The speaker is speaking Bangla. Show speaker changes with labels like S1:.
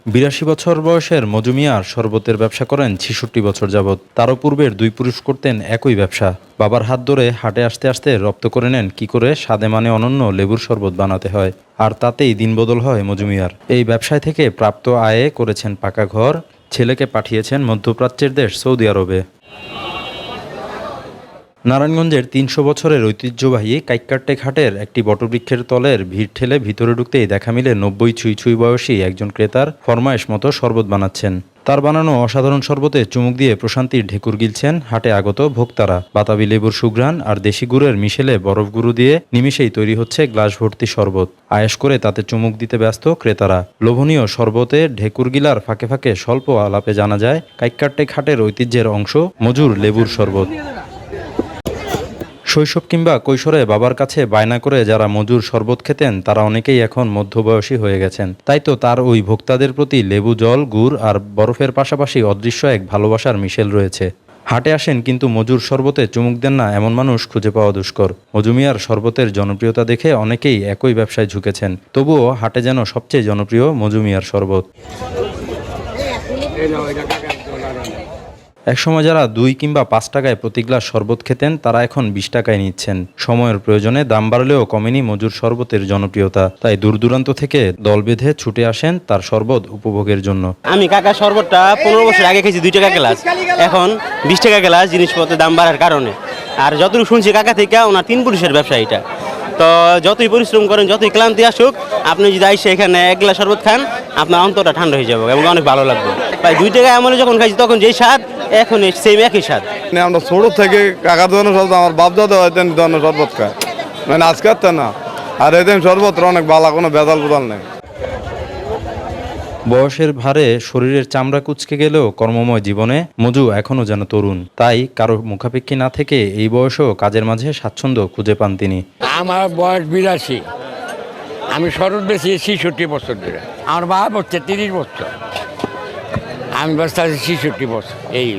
S1: ৮২ বছর বয়সের মজু মিয়ার শরবতের ব্যবসা করেন ৬৬ বছর যাবৎ। তারও পূর্বের দুই পুরুষ করতেন একই ব্যবসা। বাবার হাত ধরে হাটে আসতে আসতে রপ্ত করে নেন কী করে স্বাদে মানে অনন্য লেবুর শরবত বানাতে হয়, আর তাতেই দিনবদল হয় মজু মিয়ার। এই ব্যবসায় থেকে প্রাপ্ত আয়ে করেছেন পাকা ঘর, ছেলেকে পাঠিয়েছেন মধ্যপ্রাচ্যের দেশ সৌদি আরবে। নারায়ণগঞ্জের ৩০০ বছরের ঐতিহ্যবাহী কাইক্কারটেক হাটের একটি বটবৃক্ষের তলের ভিড় ঠেলে ভিতরে ঢুকতেই দেখা মিলে ৯০ ছুঁই ছুঁই বয়সী একজন ক্রেতার ফরমায়েশ মতো শরবত বানাচ্ছেন। তার বানানো অসাধারণ শরবতে চুমুক দিয়ে প্রশান্তির ঢেকুর গিলছেন হাটে আগত ভোক্তারা। বাতাবি লেবুর সুঘ্রাণ আর দেশি গুড়ের মিশেলে বরফ গুঁড়ো দিয়ে নিমিষেই তৈরি হচ্ছে গ্লাস ভর্তি শরবত। আয়েশ করে তাতে চুমুক দিতে ব্যস্ত ক্রেতারা। লোভনীয় শরবতে ঢেকুর গিলার ফাঁকে ফাঁকে স্বল্প আলাপে জানা যায় কাইক্কারটেক হাটের ঐতিহ্যের অংশ মজুর লেবুর শরবত। শৈশব কিংবা কৈশোরে বাবার কাছে বায়না করে যারা মজুর শরবত খেতেন তারা অনেকেই এখন মধ্যবয়সী হয়ে গেছেন। তাই তো তার ওই ভোক্তাদের প্রতি লেবু জল, গুড় আর বরফের পাশাপাশি অদৃশ্য এক ভালোবাসার মিশেল রয়েছে। হাটে আসেন কিন্তু মজুর শরবতে চুমুক দেন না এমন মানুষ খুঁজে পাওয়া দুষ্কর। মজু মিয়ার শরবতের জনপ্রিয়তা দেখে অনেকেই একই ব্যবসায় ঝুঁকেছেন। তবুও হাটে যেন সবচেয়ে জনপ্রিয় মজু মিয়ার শরবত। একসময় যারা ২ কিংবা ৫ টাকায় প্রতি গ্লাস শরবত খেতেন তারা এখন ২০ টাকায় নিচ্ছেন। সময়ের প্রয়োজনে দাম বাড়লেও কমেনি মজুর শরবতের জনপ্রিয়তা। তাই দূর দূরান্ত থেকে দল বেঁধে ছুটে আসেন তার শরবত উপভোগের জন্য।
S2: আমি কাকা শরবতটা ১৫ বছর আগে খেয়েছি ২ টাকা গ্লাস, এখন ২০ টাকা গ্লাস জিনিসপত্রের দাম বাড়ার কারণে। আর যতটুকু শুনছি কাকা থেকে ওনার ৩ পুরুষের ব্যবসা এটা। তো যতই পরিশ্রম করেন, যতই ক্লান্তি আসুক, আপনি যদি আইসে এখানে এক গ্লাস শরবত খান আপনার অন্তরটা ঠান্ডা হয়ে যাবে এবং অনেক ভালো লাগবে। ভাই ২ টাকা আমলে যখন খাইছি তখন যেই স্বাদ এখন সেম একই স্বাদ।
S3: আমরা ছোট থেকে কাকার ধরনের শরবত, আমার বাপ দাদা হয়তেন ধরনের শরবত খায়, মানে আজকের তো না। আর এদিন শরবত অনেক ভালো, কোনো ভেজাল বোতাল নেই।
S1: বয়সের ভারে শরীরের চামড়া কুঁচকে গেলেও কর্মময় জীবনে মজু এখনও যেন তরুণ। তাই কারো মুখাপেক্ষী না থেকে এই বয়সেও কাজের মাঝে স্বাচ্ছন্দ্য খুঁজে পান তিনি।
S4: আমার বয়স ৮২, আমি শরবত বেশি ৬৬ বছর ধরে। আমার বাবা হচ্ছে ৩০ বছর, আমি ব্যস্ত আছি ৬৬ বছর। এই